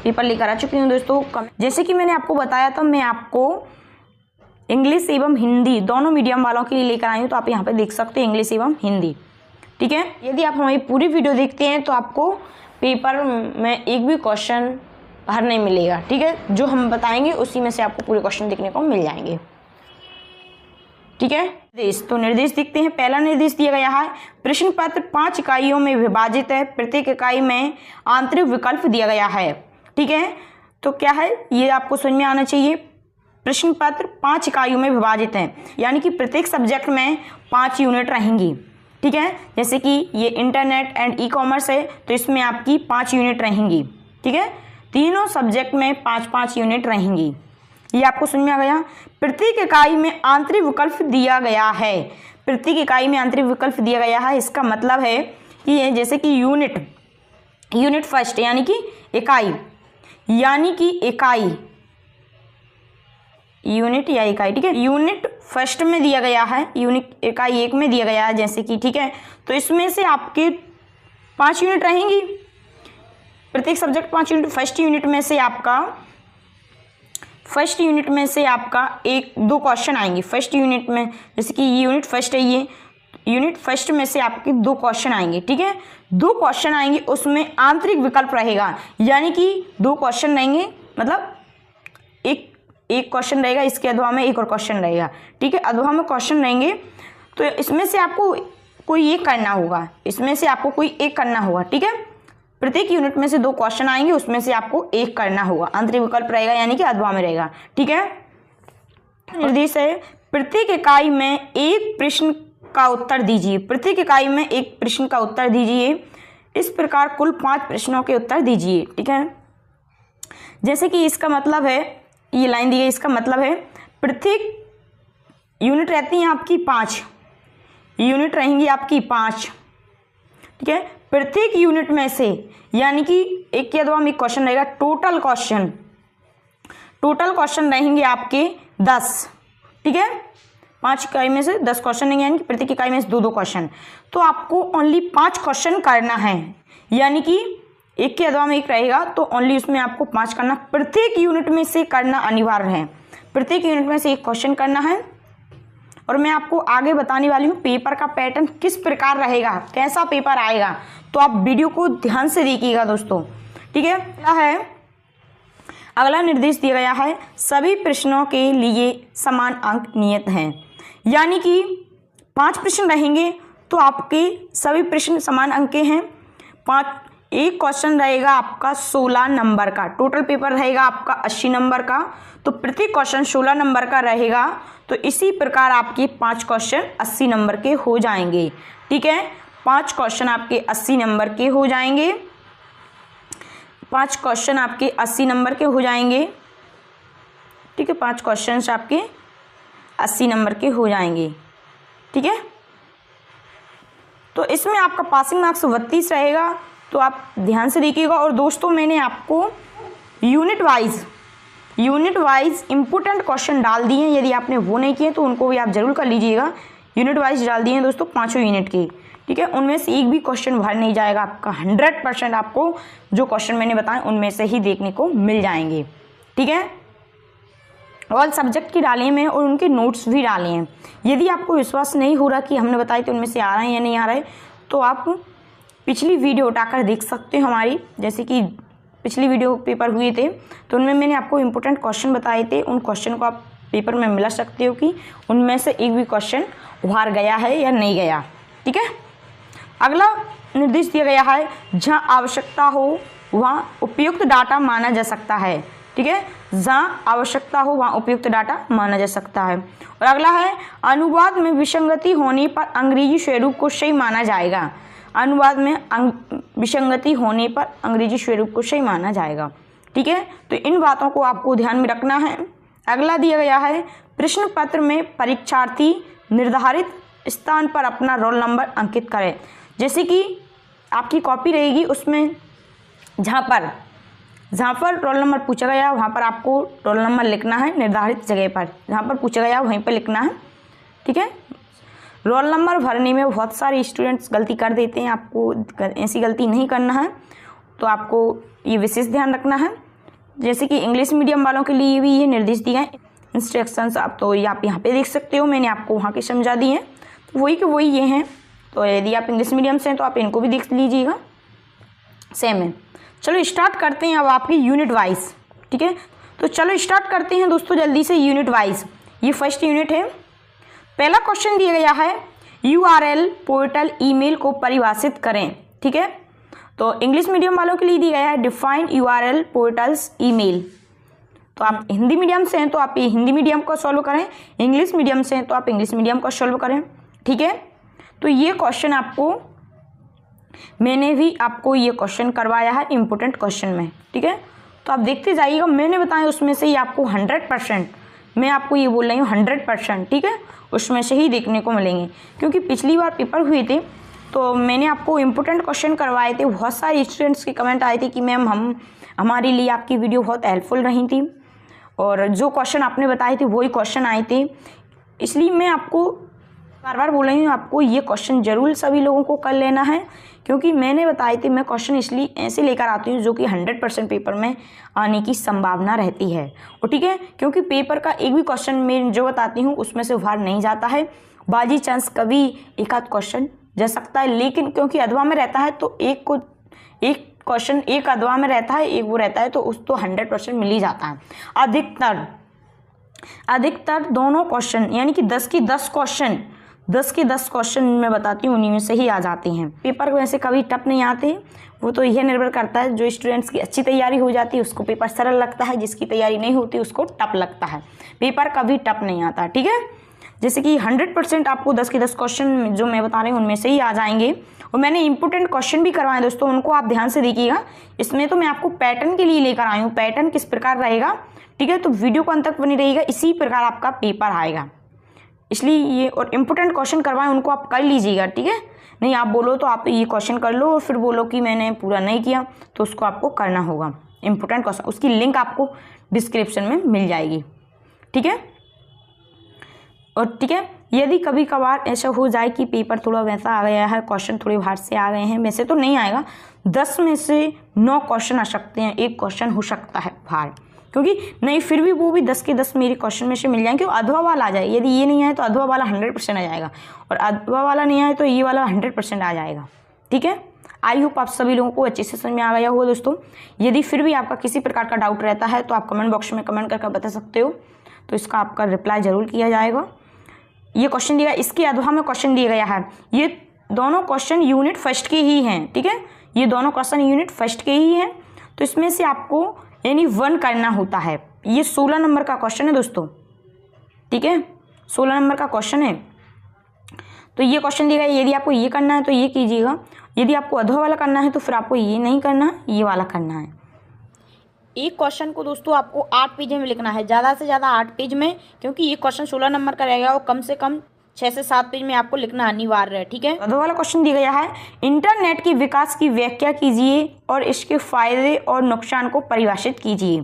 Paper लेकर आ चुकी हूँ दोस्तों। जैसे कि मैंने आपको बताया था, मैं आपको इंग्लिश एवं हिंदी दोनों मीडियम वालों के लिए लेकर आई हूँ। तो आप यहाँ पे देख सकते हैं इंग्लिश एवं हिंदी, ठीक है। यदि आप हमारी पूरी वीडियो देखते हैं तो आपको पेपर में एक भी क्वेश्चन बाहर नहीं मिलेगा, ठीक है। जो हम बताएंगे उसी में से आपको पूरे क्वेश्चन देखने को मिल जाएंगे, ठीक है। तो निर्देश देखते हैं। पहला निर्देश दिया गया है, प्रश्न पत्र 5 इकाइयों में विभाजित है, प्रत्येक इकाई में आंतरिक विकल्प दिया गया है, ठीक है। तो क्या है ये आपको समझ में आना चाहिए। प्रश्न पत्र 5 इकाइयों में विभाजित है, यानी कि प्रत्येक सब्जेक्ट में 5 यूनिट रहेंगी, ठीक है। जैसे कि ये इंटरनेट एंड ई कॉमर्स है तो इसमें आपकी 5 यूनिट रहेंगी, ठीक है। तीनों सब्जेक्ट में 5-5 यूनिट रहेंगी, ये आपको समझ में आ गया। प्रत्येक इकाई में आंतरिक विकल्प दिया गया है, प्रत्येक इकाई में आंतरिक विकल्प दिया गया है। इसका मतलब है कि ये जैसे कि यूनिट फर्स्ट यानी कि इकाई, यूनिट या इकाई, ठीक है। यूनिट फर्स्ट में दिया गया है, यूनिट इकाई 1 में दिया गया है जैसे कि, ठीक है। तो इसमें से आपके 5 यूनिट रहेंगी, प्रत्येक सब्जेक्ट 5 यूनिट। फर्स्ट यूनिट में से आपका 1-2 क्वेश्चन आएंगे। फर्स्ट यूनिट में जैसे कि यूनिट फर्स्ट है, ये यूनिट फर्स्ट में से आपके 2 क्वेश्चन आएंगे, ठीक है। 2 क्वेश्चन आएंगे, उसमें आंतरिक विकल्प रहेगा, यानी कि 2 क्वेश्चन रहेंगे, मतलब एक क्वेश्चन रहेगा, इसके अधवा में एक और क्वेश्चन रहेगा, ठीक है। अधवा में क्वेश्चन रहेंगे तो इसमें से आपको कोई एक करना होगा, ठीक है। प्रत्येक यूनिट में से 2 क्वेश्चन आएंगे, उसमें से आपको एक करना होगा, आंतरिक विकल्प रहेगा यानी कि अधवा में रहेगा, ठीक है। निर्देश है, प्रत्येक इकाई में एक प्रश्न का उत्तर दीजिए, प्रत्येक इकाई में एक प्रश्न का उत्तर दीजिए। इस प्रकार कुल 5 प्रश्नों के उत्तर दीजिए, ठीक है। जैसे कि इसका मतलब है, ये लाइन दी है, इसका मतलब है प्रत्येक यूनिट रहती हैं आपकी 5 यूनिट रहेंगी आपकी 5, ठीक है। प्रत्येक यूनिट में से यानी कि एक के अधवा में एक क्वेश्चन रहेगा, टोटल क्वेश्चन रहेंगे आपके 10, ठीक है। 5 इकाई में से 10 क्वेश्चन रहेंगे, यानी कि प्रत्येक इकाई में से 2-2 क्वेश्चन। तो आपको ओनली 5 क्वेश्चन करना है, यानी कि एक के अधवा में एक रहेगा तो ओनली उसमें आपको 5 करना, प्रत्येक यूनिट में से करना अनिवार्य है। प्रत्येक यूनिट में से एक क्वेश्चन करना है। और मैं आपको आगे बताने वाली हूँ पेपर का पैटर्न किस प्रकार रहेगा, कैसा पेपर आएगा, तो आप वीडियो को ध्यान से देखिएगा दोस्तों, ठीक है। अगला निर्देश दिया गया है, सभी प्रश्नों के लिए समान अंक नियत हैं, यानी कि 5 प्रश्न रहेंगे तो आपके सभी प्रश्न समान अंक के हैं। एक क्वेश्चन रहेगा आपका 16 नंबर का, टोटल पेपर रहेगा आपका 80 नंबर का, तो प्रत्येक क्वेश्चन 16 नंबर का रहेगा। तो इसी प्रकार आपके 5 क्वेश्चन 80 नंबर के हो जाएंगे, ठीक है। 5 क्वेश्चन आपके 80 नंबर के हो जाएंगे, 5 क्वेश्चन आपके 80 नंबर के हो जाएंगे, ठीक है। 5 क्वेश्चन आपके 80 नंबर के हो जाएंगे, ठीक है। तो इसमें आपका पासिंग मार्क्स 32 रहेगा, तो आप ध्यान से देखिएगा। और दोस्तों मैंने आपको यूनिट वाइज इंपोर्टेंट क्वेश्चन डाल दिए हैं, यदि आपने वो नहीं किए तो उनको भी आप जरूर कर लीजिएगा। यूनिट वाइज डाल दिए हैं दोस्तों 5 यूनिट के, ठीक है। उनमें से एक भी क्वेश्चन बाहर नहीं जाएगा आपका, 100% आपको जो क्वेश्चन मैंने बताए उनमें से ही देखने को मिल जाएंगे, ठीक है। ऑल सब्जेक्ट की डाले हैं मैंने और उनके नोट्स भी डाले हैं। यदि आपको विश्वास नहीं हो रहा कि हमने बताई तो उनमें से आ रहे हैं या नहीं आ रहे, तो आप पिछली वीडियो उठाकर देख सकते हो हमारी, जैसे कि पिछली वीडियो पेपर हुए थे तो उनमें मैंने आपको इम्पोर्टेंट क्वेश्चन बताए थे। उन क्वेश्चन को आप पेपर में मिला सकते हो कि उनमें से एक भी क्वेश्चन बाहर गया है या नहीं गया, ठीक है। अगला निर्देश दिया गया है, जहाँ आवश्यकता हो वहाँ उपयुक्त डाटा माना जा सकता है, ठीक है। जहाँ आवश्यकता हो वहाँ उपयुक्त डाटा माना जा सकता है। और अगला है, अनुवाद में विसंगति होने पर अंग्रेजी स्वरूप को सही माना जाएगा, अनुवाद में विसंगति होने पर अंग्रेजी स्वरूप को सही माना जाएगा, ठीक है। तो इन बातों को आपको ध्यान में रखना है। अगला दिया गया है, प्रश्न पत्र में परीक्षार्थी निर्धारित स्थान पर अपना रोल नंबर अंकित करें। जैसे कि आपकी कॉपी रहेगी, उसमें जहाँ पर रोल नंबर पूछा गया वहाँ पर आपको रोल नंबर लिखना है, निर्धारित जगह पर जहाँ पर पूछा गया वहीं पर लिखना है, ठीक है। रोल नंबर भरने में बहुत सारे स्टूडेंट्स गलती कर देते हैं, आपको ऐसी गलती नहीं करना है, तो आपको ये विशेष ध्यान रखना है। जैसे कि इंग्लिश मीडियम वालों के लिए भी ये निर्देश दिए हैं इंस्ट्रक्शंस। आप तो आप यहाँ पे देख सकते हो, मैंने आपको वहाँ के समझा दिए हैं, तो वही के वही ये हैं। तो यदि आप इंग्लिश मीडियम से हैं तो आप इनको भी देख लीजिएगा, सेम है। चलो स्टार्ट करते हैं अब आपकी यूनिट वाइज, ठीक है। तो चलो स्टार्ट करते हैं दोस्तों जल्दी से यूनिट वाइज। ये फर्स्ट यूनिट है। पहला क्वेश्चन दिया गया है URL पोर्टल ईमेल को परिभाषित करें, ठीक है। तो इंग्लिश मीडियम वालों के लिए दिया गया है डिफाइन URL पोर्टल्स ईमेल। तो आप हिंदी मीडियम से हैं तो आप ये हिंदी मीडियम को सॉल्व करें, इंग्लिश मीडियम से हैं तो आप इंग्लिश मीडियम को सॉल्व करें, ठीक है। तो ये क्वेश्चन आपको मैंने भी आपको ये क्वेश्चन करवाया है इम्पोर्टेंट क्वेश्चन में, ठीक है। तो आप देखते जाइएगा, मैंने बताया उसमें से ही आपको 100%, मैं आपको ये बोल रही हूँ 100%, ठीक है, उसमें से ही देखने को मिलेंगे। क्योंकि पिछली बार पेपर हुए थे तो मैंने आपको इम्पोर्टेंट क्वेश्चन करवाए थे, बहुत सारे स्टूडेंट्स के कमेंट आए थे कि मैम हमारे लिए आपकी वीडियो बहुत हेल्पफुल रही थी और जो क्वेश्चन आपने बताए थे वही क्वेश्चन आए थे। इसलिए मैं आपको बार बार बोल रही हूँ, आपको ये क्वेश्चन जरूर सभी लोगों को कर लेना है, क्योंकि मैंने बताए थे मैं क्वेश्चन इसलिए ऐसे लेकर आती हूँ जो कि 100% पेपर में आने की संभावना रहती है, और ठीक है। क्योंकि पेपर का एक भी क्वेश्चन मैं जो बताती हूँ उसमें से बाहर नहीं जाता है, बाजी चांस कभी एक आध क्वेश्चन जा सकता है, लेकिन क्योंकि अधवा में रहता है तो एक क्वेश्चन एक अधवा में रहता है, एक वो रहता है, तो उस तो 100% मिल ही जाता है। अधिकतर दोनों क्वेश्चन यानी कि 10 के 10 क्वेश्चन मैं बताती हूँ उन्हीं में से ही आ जाते हैं। पेपर वैसे कभी टफ नहीं आते, वो तो यह निर्भर करता है, जो स्टूडेंट्स की अच्छी तैयारी हो जाती है उसको पेपर सरल लगता है, जिसकी तैयारी नहीं होती उसको टफ लगता है। पेपर कभी टफ नहीं आता, ठीक है। जैसे कि 100% आपको 10 के 10 क्वेश्चन जो मैं बता रही हूँ उनमें से ही आ जाएंगे, और मैंने इंपॉर्टेंट क्वेश्चन भी करवाए दोस्तों, उनको आप ध्यान से देखिएगा। इसमें तो मैं आपको पैटर्न के लिए लेकर आई हूँ, पैटर्न किस प्रकार रहेगा, ठीक है। तो वीडियो को अंत तक बनी रहेगा, इसी प्रकार आपका पेपर आएगा। इसलिए ये और इम्पोर्टेंट क्वेश्चन करवाएं उनको आप कर लीजिएगा, ठीक है। नहीं आप बोलो तो आप ये क्वेश्चन कर लो और फिर बोलो कि मैंने पूरा नहीं किया, तो उसको आपको करना होगा इम्पोर्टेंट क्वेश्चन। उसकी लिंक आपको डिस्क्रिप्शन में मिल जाएगी, ठीक है। और ठीक है, यदि कभी कभार ऐसा हो जाए कि पेपर थोड़ा वैसा आ गया है, क्वेश्चन थोड़े बाहर से आ गए हैं, वैसे तो नहीं आएगा, 10 में से 9 क्वेश्चन आ सकते हैं, एक क्वेश्चन हो सकता है बाहर, क्योंकि नहीं फिर भी वो भी 10 के 10 मेरे क्वेश्चन में से मिल जाएंगे। अधवा वाला आ जाए, यदि ये नहीं आए तो अधवा वाला 100% आ जाएगा, और अधवा वाला नहीं आए तो ये वाला 100% आ जाएगा, ठीक है। आई होप आप सभी लोगों को अच्छे से समझ में आ गया होगा दोस्तों। यदि फिर भी आपका किसी प्रकार का डाउट रहता है तो आप कमेंट बॉक्स में कमेंट करके बता सकते हो, तो इसका आपका रिप्लाई जरूर किया जाएगा। ये क्वेश्चन दिया, इसके अधवा में क्वेश्चन दिया गया है, ये दोनों क्वेश्चन यूनिट फर्स्ट के ही हैं, ठीक है। ये दोनों क्वेश्चन यूनिट फर्स्ट के ही हैं, तो इसमें से आपको यानी 1 करना होता है। ये 16 नंबर का क्वेश्चन है दोस्तों, ठीक है, 16 नंबर का क्वेश्चन है। तो ये क्वेश्चन दिया गया, यदि आपको ये करना है तो ये कीजिएगा, यदि आपको अधवा वाला करना है तो फिर आपको ये नहीं करना, ये वाला करना है। एक क्वेश्चन को दोस्तों आपको 8 पेज में लिखना है, ज़्यादा से ज़्यादा 8 पेज में, क्योंकि ये क्वेश्चन 16 नंबर का रहेगा और कम से कम 6 से 7 पेज में आपको लिखना अनिवार्य है, ठीक है। अधवा वाला क्वेश्चन दिया गया है, इंटरनेट की विकास की व्याख्या कीजिए और इसके फायदे और नुकसान को परिभाषित कीजिए,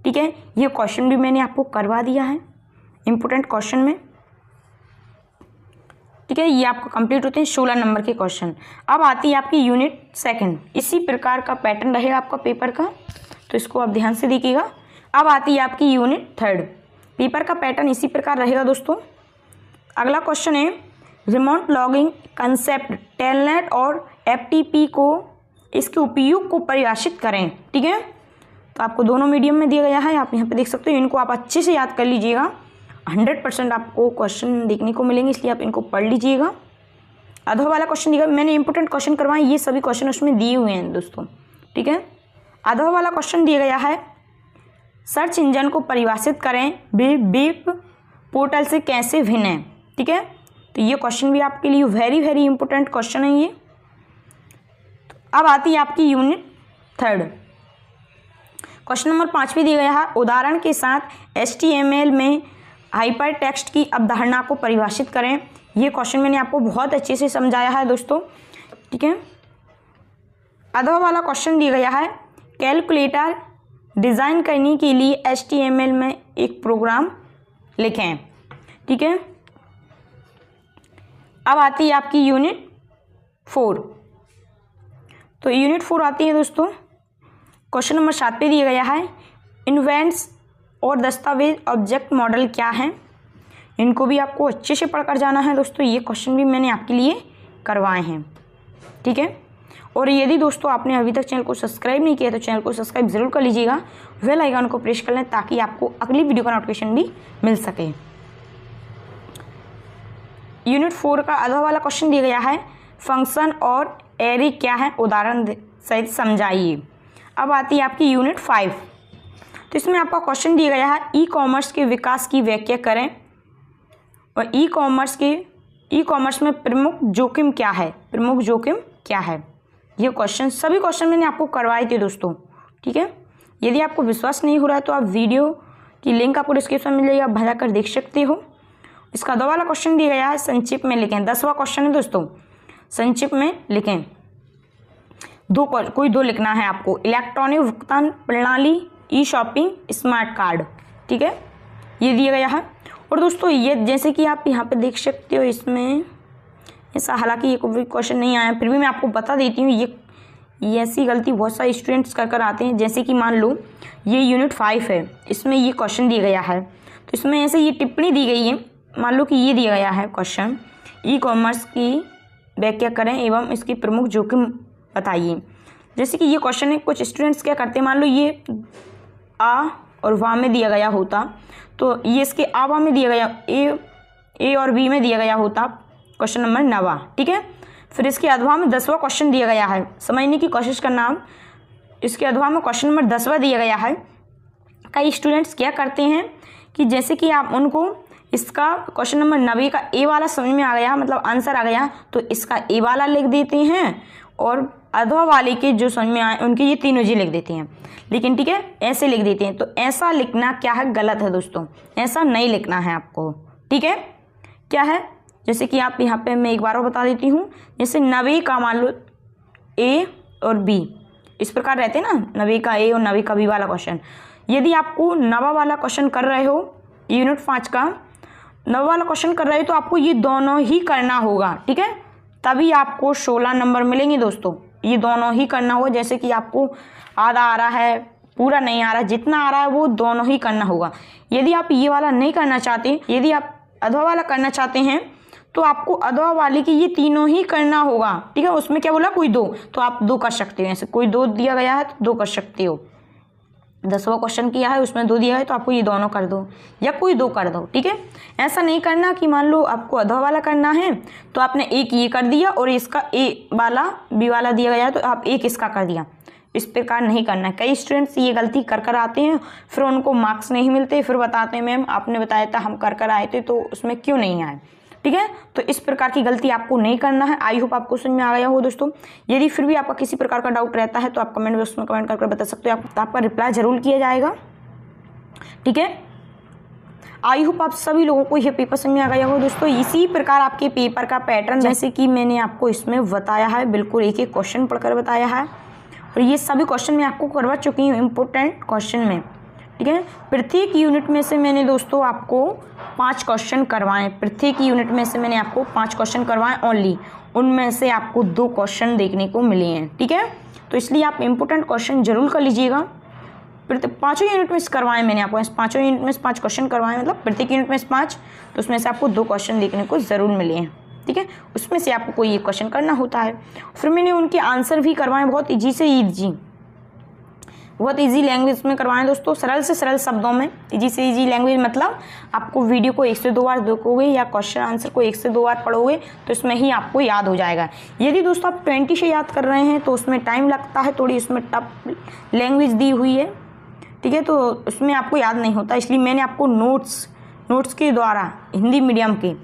ठीक है। ये क्वेश्चन भी मैंने आपको करवा दिया है इंपोर्टेंट क्वेश्चन में, ठीक है। ये आपको कंप्लीट होते हैं 16 नंबर के क्वेश्चन। अब आती है आपकी यूनिट सेकंड, इसी प्रकार का पैटर्न रहेगा आपका पेपर का, तो इसको आप ध्यान से देखिएगा। अब आती है आपकी यूनिट थर्ड, पेपर का पैटर्न इसी प्रकार रहेगा दोस्तों। अगला क्वेश्चन है रिमोट लॉगिंग कंसेप्ट, टेलनेट और FTP को इसके उपयोग को परिभाषित करें, ठीक है। तो आपको दोनों मीडियम में दिया गया है, आप यहाँ पे देख सकते हो, इनको आप अच्छे से याद कर लीजिएगा, 100% आपको क्वेश्चन देखने को मिलेंगे, इसलिए आप इनको पढ़ लीजिएगा। अधवा वाला क्वेश्चन दिया, मैंने इंपोर्टेंट क्वेश्चन करवाए, ये सभी क्वेश्चन उसमें दिए हुए हैं दोस्तों, ठीक है। अधवा वाला क्वेश्चन दिया गया है सर्च इंजन को परिभाषित करें, वेब पोर्टल से कैसे भिन्न है, ठीक है। तो ये क्वेश्चन भी आपके लिए वेरी वेरी इंपॉर्टेंट क्वेश्चन है ये। अब आती है आपकी यूनिट थर्ड, क्वेश्चन नंबर 5 भी दिया गया है, उदाहरण के साथ HTML में हाइपर टेक्स्ट की अवधारणा को परिभाषित करें। ये क्वेश्चन मैंने आपको बहुत अच्छे से समझाया है दोस्तों, ठीक है। अधवा वाला क्वेश्चन दिया गया है, कैलकुलेटर डिज़ाइन करने के लिए HTML में एक प्रोग्राम लिखें, ठीक है। अब आती है आपकी यूनिट 4, तो यूनिट 4 आती है दोस्तों, क्वेश्चन नंबर 7 पे दिया गया है, इन्वेंट्स और दस्तावेज ऑब्जेक्ट मॉडल क्या है, इनको भी आपको अच्छे से पढ़कर जाना है दोस्तों। ये क्वेश्चन भी मैंने आपके लिए करवाए हैं, ठीक है। और यदि दोस्तों आपने अभी तक चैनल को सब्सक्राइब नहीं किया तो चैनल को सब्सक्राइब जरूर कर लीजिएगा, बेल आइकन को प्रेस कर लें ताकि आपको अगली वीडियो का नोटिफिकेशन भी मिल सके। यूनिट 4 का आधा वाला क्वेश्चन दिया गया है, फंक्शन और एरे क्या है उदाहरण सहित समझाइए। अब आती है आपकी यूनिट 5। तो इसमें आपका क्वेश्चन दिया गया है, ई कॉमर्स के विकास की व्याख्या करें और ई कॉमर्स में प्रमुख जोखिम क्या है, प्रमुख जोखिम क्या है। ये क्वेश्चन सभी क्वेश्चन मैंने आपको करवाए थे दोस्तों, ठीक है। यदि आपको विश्वास नहीं हो रहा है तो आप वीडियो की लिंक आपको डिस्क्रिप्शन में मिल जाएगी, आप भजा कर देख सकते हो। इसका दो वाला क्वेश्चन दिया गया है, संक्षिप्त में लिखें। 10वां क्वेश्चन है दोस्तों, संक्षिप्त में लिखें। कोई दो लिखना है आपको, इलेक्ट्रॉनिक भुगतान प्रणाली, ई शॉपिंग, स्मार्ट कार्ड, ठीक है, ये दिया गया है। और दोस्तों ये जैसे कि आप यहाँ पे देख सकते हो, इसमें ऐसा हालांकि ये कोई क्वेश्चन नहीं आया, फिर भी मैं आपको बता देती हूँ। ये ऐसी गलती बहुत सारे स्टूडेंट्स कर आते हैं। जैसे कि मान लो ये यूनिट 5 है, इसमें ये क्वेश्चन दिया गया है, तो इसमें ऐसे ये टिप्पणी दी गई है। मान लो कि ये दिया गया है क्वेश्चन, ई कॉमर्स की व्याख्या करें एवं इसकी प्रमुख जोखिम बताइए। जैसे कि ये क्वेश्चन है, कुछ स्टूडेंट्स क्या करते हैं, मान लो ये आ और वाह में दिया गया होता, तो ये इसके आ वाह में दिया गया, ए और बी में दिया गया होता क्वेश्चन नंबर 9, ठीक है। फिर इसके अधवा में 10वां क्वेश्चन दिया गया है, समझने की कोशिश करना आप। इसके अधवा में क्वेश्चन नंबर 10वां दिया गया है। कई स्टूडेंट्स क्या करते हैं कि जैसे कि आप उनको इसका क्वेश्चन नंबर 9 का ए वाला समझ में आ गया, मतलब आंसर आ गया, तो इसका ए वाला लिख देते हैं और अधवा वाले के जो समझ में आए उनके ये तीनों जी लिख देते हैं। लेकिन ठीक है, ऐसे लिख देते हैं, तो ऐसा लिखना क्या है, गलत है दोस्तों, ऐसा नहीं लिखना है आपको, ठीक है। क्या है, जैसे कि आप यहाँ पे मैं एक बार और बता देती हूँ। जैसे 9 का मान लो ए और बी, इस प्रकार रहते हैं ना, 9 का ए और 9 का बी वाला क्वेश्चन। यदि आपको 9 वाला क्वेश्चन कर रहे हो, यूनिट 5 का 9 वाला क्वेश्चन कर रहे हो, तो आपको ये दोनों ही करना होगा, ठीक है, तभी आपको 16 नंबर मिलेंगे दोस्तों। ये दोनों ही करना होगा। जैसे कि आपको आधा आ रहा है, पूरा नहीं आ रहा, जितना आ रहा है वो दोनों ही करना होगा। यदि आप ये वाला नहीं करना चाहते, यदि आप अधवा वाला करना चाहते हैं, तो आपको अधवा वाले की ये तीनों ही करना होगा, ठीक है। उसमें क्या बोला, कोई दो, तो आप 2 कर सकते हो। ऐसे कोई 2 दिया गया है तो 2 कर सकते हो। 10वां क्वेश्चन किया है, उसमें 2 दिया है, तो आपको ये दोनों कर दो या कोई 2 कर दो, ठीक है। ऐसा नहीं करना कि मान लो आपको अधवा वाला करना है तो आपने एक ये कर दिया और इसका ए वाला बी वाला दिया गया है तो आप एक इसका कर दिया। इस प्रकार नहीं करना है। कई स्टूडेंट्स ये गलती कर आते हैं, फिर उनको मार्क्स नहीं मिलते, फिर बताते हैं मैम आपने बताया था हम कर आए थे, तो उसमें क्यों नहीं आए, ठीक है। तो इस प्रकार की गलती आपको नहीं करना है। आई होप आपको समझ में आ गया हो दोस्तों। यदि फिर भी आपका किसी प्रकार का डाउट रहता है तो आप कमेंट बॉक्स में कमेंट करके बता सकते हो, आपका रिप्लाई जरूर किया जाएगा, ठीक है। आई होप आप सभी लोगों को यह पेपर समझ में आ गया हो दोस्तों। इसी प्रकार आपके पेपर का पैटर्न जैसे कि मैंने आपको इसमें बताया है, बिल्कुल एक एक क्वेश्चन पढ़कर बताया है, और ये सभी क्वेश्चन मैं आपको करवा चुकी हूँ इम्पोर्टेंट क्वेश्चन में, ठीक है। प्रत्येक यूनिट में से मैंने दोस्तों आपको 5 क्वेश्चन करवाए, प्रत्येक यूनिट में से मैंने आपको 5 क्वेश्चन करवाए ओनली, उनमें से आपको 2 क्वेश्चन देखने को मिले हैं, ठीक है। तो इसलिए आप इम्पोर्टेंट क्वेश्चन जरूर कर लीजिएगा। 5 यूनिट में से करवाए मैंने आपको, 5 यूनिट में से 5 क्वेश्चन करवाए, मतलब प्रत्येक यूनिट में से 5, तो उसमें से आपको 2 क्वेश्चन देखने को ज़रूर मिले हैं, ठीक है। उसमें से आपको कोई एक क्वेश्चन करना होता है। फिर मैंने उनके आंसर भी करवाए बहुत ईजी से ईजी, बहुत इजी लैंग्वेज में करवाएं दोस्तों, सरल से सरल शब्दों में। इजी से इजी लैंग्वेज मतलब आपको वीडियो को 1 से 2 बार देखोगे या क्वेश्चन आंसर को 1 से 2 बार पढ़ोगे तो इसमें ही आपको याद हो जाएगा। यदि दोस्तों आप 20 से याद कर रहे हैं तो उसमें टाइम लगता है, थोड़ी इसमें टफ लैंग्वेज दी हुई है, ठीक है, तो उसमें आपको याद नहीं होता। इसलिए मैंने आपको नोट्स के द्वारा, हिंदी मीडियम के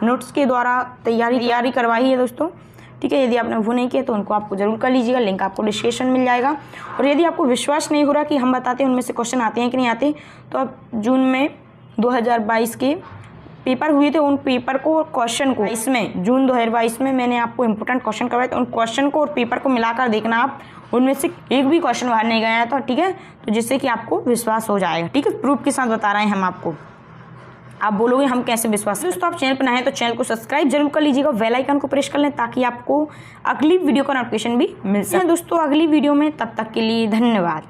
नोट्स के द्वारा तैयारी करवाई है दोस्तों, ठीक है। यदि आपने वो नहीं किया तो उनको आपको जरूर कर लीजिएगा, लिंक आपको डिस्क्रिप्शन मिल जाएगा। और यदि आपको विश्वास नहीं हो रहा कि हम बताते हैं उनमें से क्वेश्चन आते हैं कि नहीं आते, तो आप जून में 2022 के पेपर हुए थे, उन पेपर को और क्वेश्चन को, इसमें जून 2022 में मैंने आपको इंपॉर्टेंट क्वेश्चन करवाए, तो उन क्वेश्चन को और पेपर को मिलाकर देखना आप, उनमें से एक भी क्वेश्चन बाहर नहीं गया था, ठीक है। तो जिससे कि आपको विश्वास हो जाएगा, ठीक है। प्रूफ के साथ बता रहे हैं हम आपको, आप बोलोगे हम कैसे विश्वास। दोस्तों आप चैनल पर नए हैं तो चैनल को सब्सक्राइब जरूर कर लीजिएगा, बेल आइकन को प्रेस कर लें ताकि आपको अगली वीडियो का नोटिफिकेशन भी मिल सके। दोस्तों अगली वीडियो में, तब तक के लिए धन्यवाद।